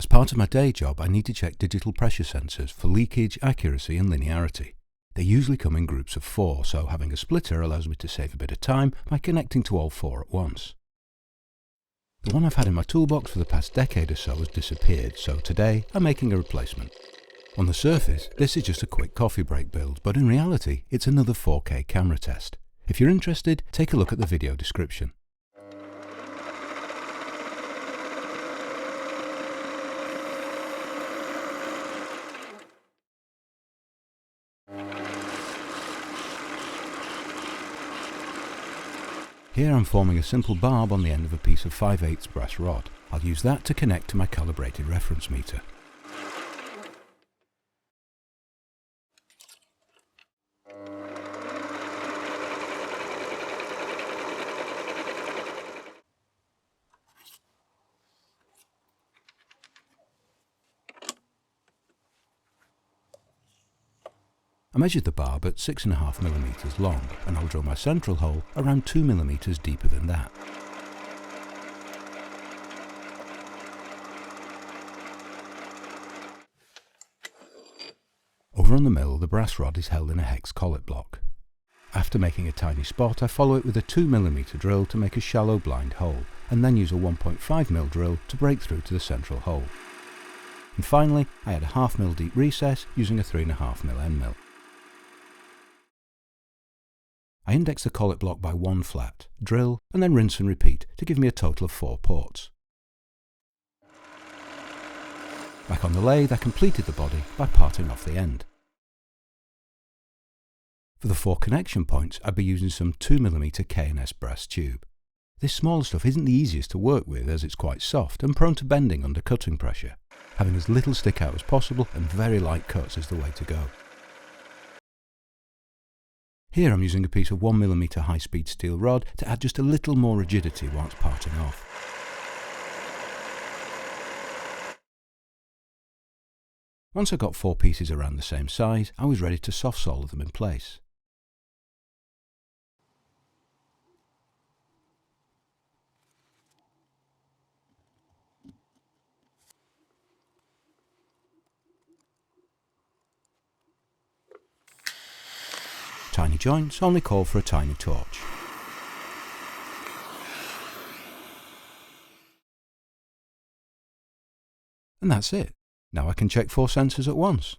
As part of my day job, I need to check digital pressure sensors for leakage, accuracy and linearity. They usually come in groups of 4, so having a splitter allows me to save a bit of time by connecting to all 4 at once. The one I've had in my toolbox for the past decade or so has disappeared, so today I'm making a replacement. On the surface, this is just a quick coffee break build, but in reality, it's another 4K camera test. If you're interested, take a look at the video description. Here I'm forming a simple barb on the end of a piece of 5/8 brass rod. I'll use that to connect to my calibrated reference meter. I measured the barb at 6.5mm long, and I'll drill my central hole around 2mm deeper than that. Over on the mill, the brass rod is held in a hex collet block. After making a tiny spot, I follow it with a 2mm drill to make a shallow blind hole, and then use a 1.5mm drill to break through to the central hole. And finally, I add a 0.5mm deep recess using a 3.5mm end mill. I index the collet block by 1 flat, drill, and then rinse and repeat to give me a total of 4 ports. Back on the lathe, I completed the body by parting off the end. For the 4 connection points, I'd be using some 2mm K&S brass tube. This smaller stuff isn't the easiest to work with as it's quite soft and prone to bending under cutting pressure. Having as little stick out as possible and very light cuts is the way to go. Here I'm using a piece of 1mm high-speed steel rod to add just a little more rigidity whilst parting off. Once I got 4 pieces around the same size, I was ready to soft solder them in place. Tiny joints only call for a tiny torch. And that's it. Now I can check 4 sensors at once.